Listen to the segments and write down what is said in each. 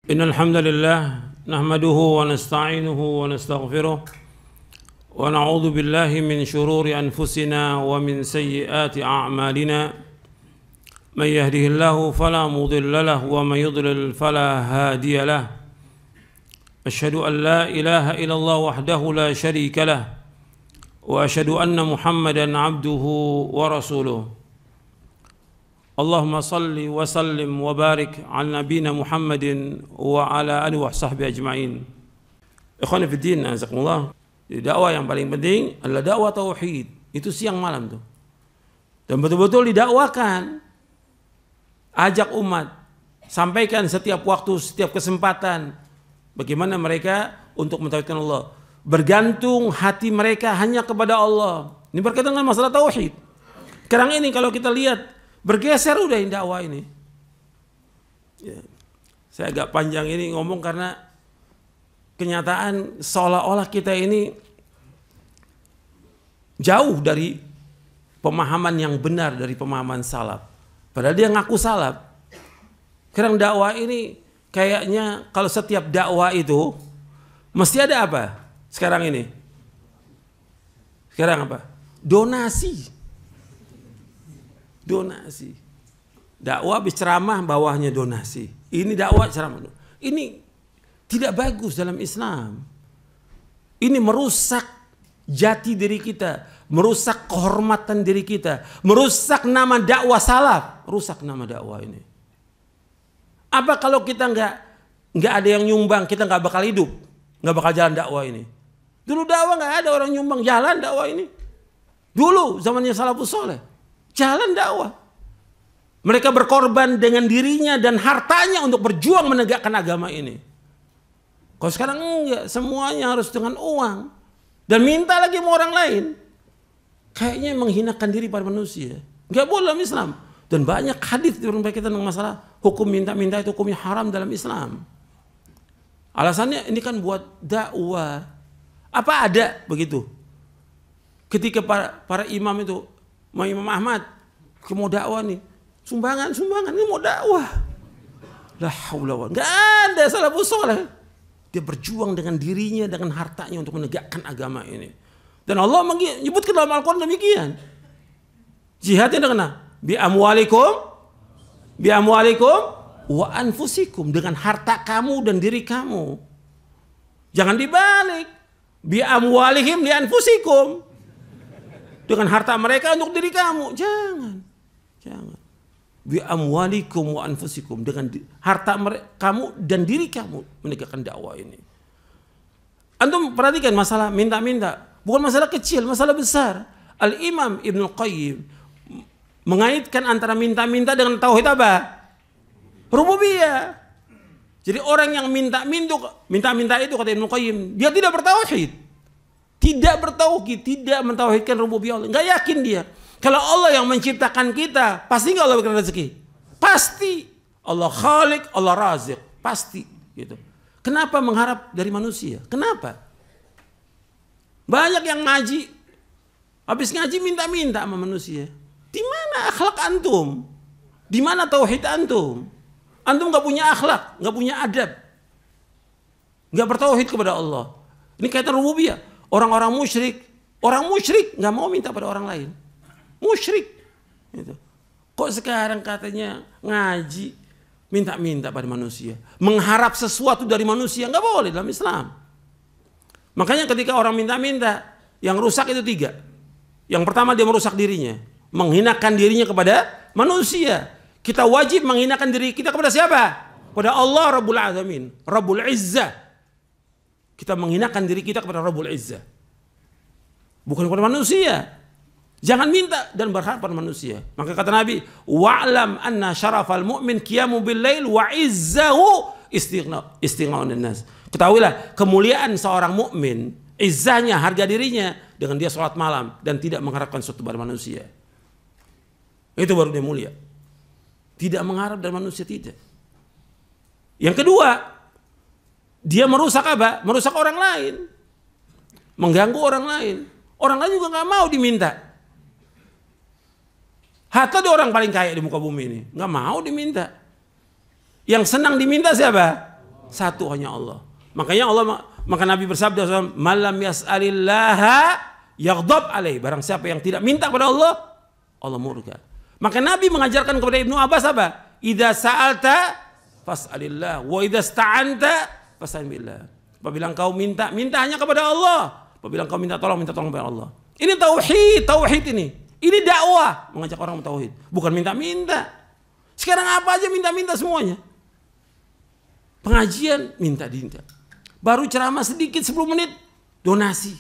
إن الحمد لله نحمده ونستعينه ونستغفره ونعوذ بالله من شرور أنفسنا ومن سيئات أعمالنا من يهده الله فلا مضل له ومن يضلل فلا هادي له أشهد أن لا إله إلا الله وحده لا شريك له وأشهد أن محمدا عبده ورسوله اللهم صل وسلم وبارك على نبينا محمد وعلى آله وصحبه أجمعين. Ikhwan fillah, azakumullah. Dakwah yang paling penting adalah dakwah tauhid. Itu siang malam tuh. Dan betul-betul didakwakan. Ajak umat, sampaikan setiap waktu, setiap kesempatan bagaimana mereka untuk mentauhidkan Allah. Bergantung hati mereka hanya kepada Allah. Ini berkaitan dengan masalah tauhid. Sekarang ini kalau kita lihat bergeser udah dakwah ini. Ya. Saya agak panjang ini ngomong karena kenyataan seolah-olah kita ini jauh dari pemahaman yang benar dari pemahaman salaf. Padahal dia ngaku salaf. Sekarang dakwah ini kayaknya kalau setiap dakwah itu mesti ada apa? Sekarang ini. Sekarang apa? Donasi. Donasi. Dakwah berceramah bawahnya donasi. Ini dakwah ceramah. Ini tidak bagus dalam Islam. Ini merusak jati diri kita, merusak kehormatan diri kita, merusak nama dakwah salaf, rusak nama dakwah ini. Apa kalau kita nggak ada yang nyumbang, kita nggak bakal hidup, nggak bakal jalan dakwah ini. Dulu dakwah nggak ada orang nyumbang, jalan dakwah ini. Dulu zamannya salafus soleh. Jalan dakwah. Mereka berkorban dengan dirinya dan hartanya untuk berjuang menegakkan agama ini. Kalau sekarang enggak, semuanya harus dengan uang. Dan minta lagi sama orang lain. Kayaknya menghinakan diri pada manusia. Enggak boleh dalam Islam. Dan banyak hadis berkaitan dengan masalah hukum minta-minta itu hukumnya haram dalam Islam. Alasannya ini kan buat dakwah. Apa ada begitu? Ketika para imam itu, Imam Ahmad mau dakwah nih, sumbangan ini mau dakwah. La haula wala, enggak ada salafus saleh. Dia berjuang dengan dirinya, dengan hartanya untuk menegakkan agama ini. Dan Allah menyebutkan dalam Al-Quran demikian. Jihadnya dengan bi amwalikum wa anfusikum, dengan harta kamu dan diri kamu. Jangan dibalik. Bi amwalihim li anfusikum. Dengan harta mereka untuk diri kamu. Jangan. Bi amwalikum wa anfusikum, dengan harta kamu dan diri kamu menegakkan dakwah ini. Antum perhatikan masalah minta-minta, bukan masalah kecil, masalah besar. Al-Imam Ibnu Qayyim mengaitkan antara minta-minta dengan tauhid apa? Rububiyah. Jadi orang yang minta-minta itu kata Ibnu Qayyim, dia tidak bertauhid. Tidak bertauhid, tidak mentauhidkan rububiyah Allah. Enggak yakin dia. Kalau Allah yang menciptakan kita, pasti enggak Allah berikan rezeki? Pasti. Allah Khalik, Allah Razik. Pasti. Gitu. Kenapa mengharap dari manusia? Kenapa? Banyak yang ngaji. Habis ngaji minta-minta sama manusia. Di mana akhlak antum? Di mana tauhid antum? Antum enggak punya akhlak, enggak punya adab. Enggak bertauhid kepada Allah. Ini kaitan rububiyah. Orang-orang musyrik nggak mau minta pada orang lain, musyrik. Gitu. Kok sekarang katanya ngaji minta-minta pada manusia, mengharap sesuatu dari manusia nggak boleh dalam Islam. Makanya ketika orang minta-minta, yang rusak itu 3. Yang pertama dia merusak dirinya, menghinakan dirinya kepada manusia. Kita wajib menghinakan diri kita kepada siapa? Kepada Allah Rabbul Alamin, Rabbul Izzah. Kita menghinakan diri kita kepada Rabbul Izzah. Bukan kepada manusia. Jangan minta dan berharap pada manusia. Maka kata Nabi, wa'lam anna syarafal mu'min qiyamu bil lail wa izzahu istighna'un nas. Ketahuilah kemuliaan seorang mukmin, izzahnya, harga dirinya dengan dia sholat malam dan tidak mengharapkan sesuatu dari manusia. Itu baru dia mulia. Tidak mengharap dari manusia, tidak. Yang kedua, dia merusak apa? Merusak orang lain. Mengganggu orang lain. Orang lain juga nggak mau diminta. Hatta ada orang paling kaya di muka bumi ini. Nggak mau diminta. Yang senang diminta siapa? Satu hanya Allah. Makanya maka Nabi bersabda SAW, malam yas'alillaha yaghdab alaih. Barang siapa yang tidak minta kepada Allah, Allah murka. Maka Nabi mengajarkan kepada Ibnu Abbas apa? Idza sa'alta fas'alillah wa idza sta'anta fasta'in billah. Apabila engkau minta hanya kepada Allah. Apabila engkau minta tolong kepada Allah. Ini tauhid ini. Ini dakwah, mengajak orang tauhid, bukan minta-minta. Sekarang apa aja minta-minta semuanya. Pengajian minta. Baru ceramah sedikit 10 menit donasi.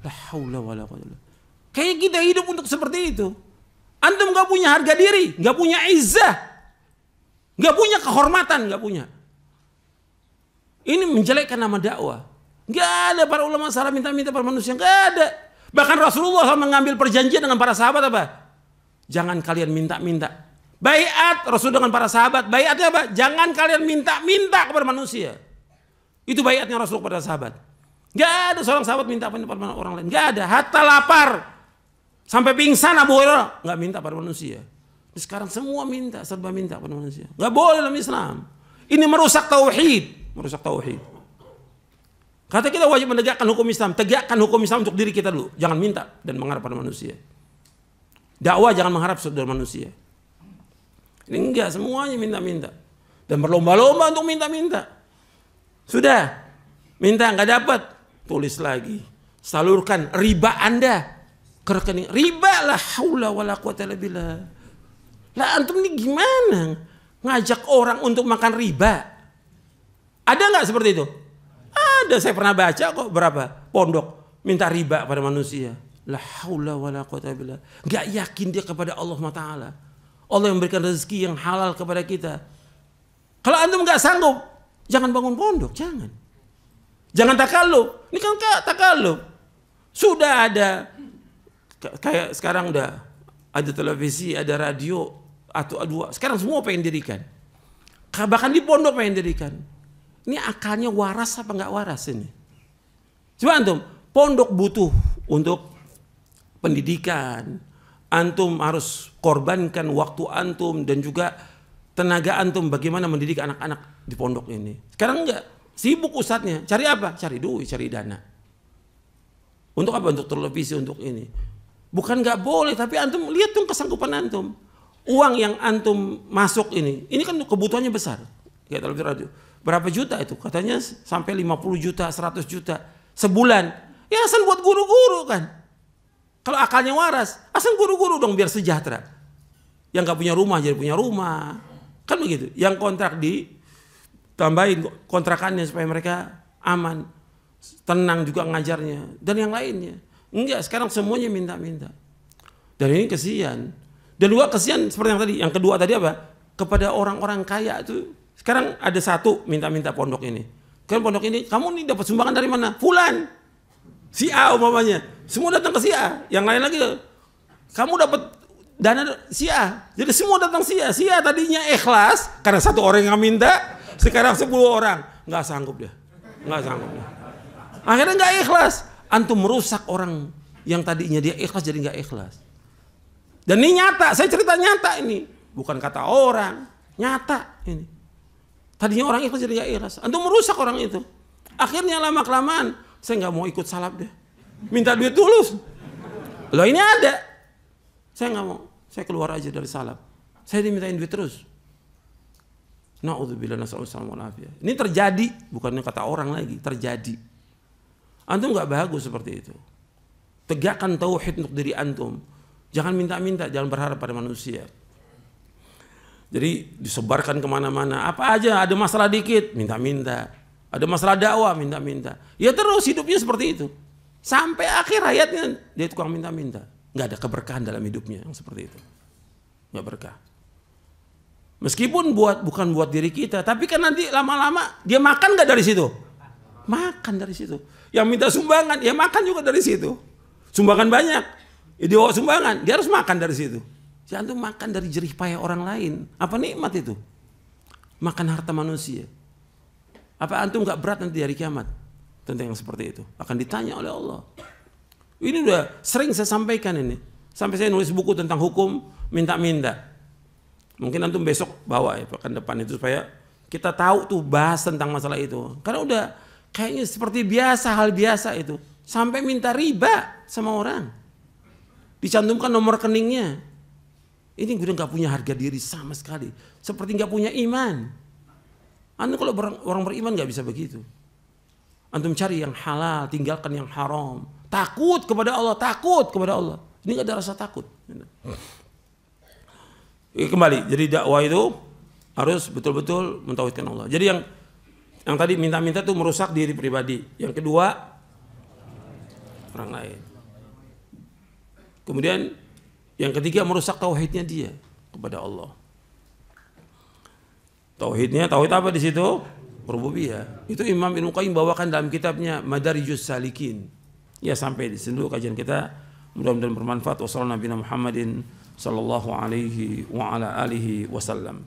La haula wala quwwata. Kayak kita hidup untuk seperti itu. Antum enggak punya harga diri, enggak punya izzah. Enggak punya kehormatan, enggak punya. Ini menjelekkan nama dakwah. Enggak ada para ulama salah minta-minta pada manusia, enggak ada. Bahkan Rasulullah SAW mengambil perjanjian dengan para sahabat apa? Jangan kalian minta-minta. Baiat Rasul dengan para sahabat. Baiatnya apa? Jangan kalian minta-minta kepada manusia. Itu baiatnya Rasul kepada sahabat. Gak ada seorang sahabat minta pada orang lain. Gak ada. Hatta lapar. Sampai pingsan Abu Hurairah. Gak minta pada manusia. Sekarang semua minta. Serba minta pada manusia. Gak boleh dalam Islam. Ini merusak tauhid. Merusak tauhid. Kata kita wajib menegakkan hukum Islam. Tegakkan hukum Islam untuk diri kita dulu. Jangan minta dan mengharap pada manusia. Dakwah jangan mengharap dari manusia. Ini enggak. Semuanya minta-minta. Dan berlomba-lomba untuk minta-minta. Sudah, minta nggak dapat, tulis lagi, salurkan riba Anda ke rekening. Riba lah, haula wala quwata illa billah. Lah antum ini gimana ngajak orang untuk makan riba? Ada nggak seperti itu? Ada, saya pernah baca kok berapa pondok minta riba pada manusia. La haula wala quwata illa billah. Nggak yakin dia kepada Allah Taala. Allah yang memberikan rezeki yang halal kepada kita. Kalau antum nggak sanggup, jangan bangun pondok, jangan. Jangan takaluf. Ini kan takaluf. Sudah ada, kayak sekarang udah ada televisi, ada radio, atau dua. Sekarang semua pengen dirikan. Bahkan di pondok pengen dirikan. Ini akalnya waras apa nggak waras ini? Coba antum, pondok butuh untuk pendidikan. Antum harus korbankan waktu antum dan juga tenaga antum bagaimana mendidik anak-anak di pondok ini. Sekarang enggak, sibuk ustadznya. Cari apa? Cari duit, cari dana. Untuk apa? Untuk televisi, untuk ini. Bukan enggak boleh, tapi antum lihat dong kesanggupan antum. Uang yang antum masuk ini kan kebutuhannya besar. Kayak televisi radio. Berapa juta itu? Katanya sampai 50 juta, 100 juta sebulan. Ya asal buat guru-guru kan. Kalau akalnya waras, asal guru-guru dong biar sejahtera. Yang enggak punya rumah jadi punya rumah. Kan begitu. Yang kontrak ditambahin kontrakannya supaya mereka aman, tenang juga ngajarnya dan yang lainnya. Enggak, sekarang semuanya minta-minta. Dan ini kesian. Dan juga kesian seperti yang tadi. Yang kedua tadi apa? Kepada orang-orang kaya itu. Sekarang ada satu minta-minta pondok ini. Kan pondok ini, kamu nih dapat sumbangan dari mana? Fulan. Si A umpamanya. Semua datang ke si A. Yang lain lagi, kamu dapat dana si A. Jadi semua datang si A. Si A tadinya ikhlas karena satu orang yang minta, sekarang 10 orang. Nggak sanggup dia. Nggak sanggup dia. Akhirnya nggak ikhlas. Antum merusak orang yang tadinya dia ikhlas jadi nggak ikhlas. Dan ini nyata. Saya cerita nyata ini. Bukan kata orang. Nyata ini. Tadinya orang ikhlas jadi nggak ikhlas. Antum merusak orang itu. Akhirnya lama-kelamaan saya nggak mau ikut salap deh. Minta duit tulus. Loh ini ada. Saya nggak mau, saya keluar aja dari salaf. Saya dimintain duit terus. Na'udzubillah nasallallahu alaihi. Ini terjadi, bukannya kata orang lagi, terjadi. Antum nggak bagus seperti itu. Tegakkan tauhid untuk diri antum. Jangan minta-minta, jangan berharap pada manusia. Jadi disebarkan kemana-mana. Apa aja, ada masalah dikit, minta-minta. Ada masalah dakwah, minta-minta. Ya terus hidupnya seperti itu. Sampai akhir hayatnya dia tukang minta-minta. Nggak ada keberkahan dalam hidupnya yang seperti itu. Nggak berkah. Meskipun bukan buat diri kita, tapi kan nanti lama-lama dia makan nggak dari situ? Makan dari situ. Yang minta sumbangan, ya makan juga dari situ. Sumbangan banyak, ya dia bawa sumbangan, dia harus makan dari situ. Si antum makan dari jerih payah orang lain. Apa nikmat itu? Makan harta manusia. Apa antum nggak berat nanti hari kiamat? Tentang yang seperti itu. Akan ditanya oleh Allah. Ini udah sering saya sampaikan ini. Sampai saya nulis buku tentang hukum minta-minta. Mungkin antum besok bawa ya pekan depan itu supaya kita tahu tuh bahas tentang masalah itu. Karena udah kayaknya seperti biasa, hal biasa itu. Sampai minta riba sama orang. Dicantumkan nomor rekeningnya. Ini udah gak punya harga diri sama sekali. Seperti gak punya iman. Antum kalau orang beriman gak bisa begitu. Antum cari yang halal, tinggalkan yang haram. Takut kepada Allah, takut kepada Allah. Ini gak ada rasa takut. Kembali, jadi dakwah itu harus betul-betul mentauhidkan Allah. Jadi yang tadi minta-minta itu merusak diri pribadi. Yang kedua, orang lain. Kemudian yang ketiga merusak tauhidnya dia kepada Allah. Tauhidnya, tauhid apa di situ? Rububiyah. Itu Imam Ibnu Qayyim bawakan dalam kitabnya Madarijus Salikin. Ya, sampai di sini dulu kajian kita. Mudah-mudahan bermanfaat. Wassallallahu Nabi Muhammadin sallallahu alaihi wa ala alihi wasallam.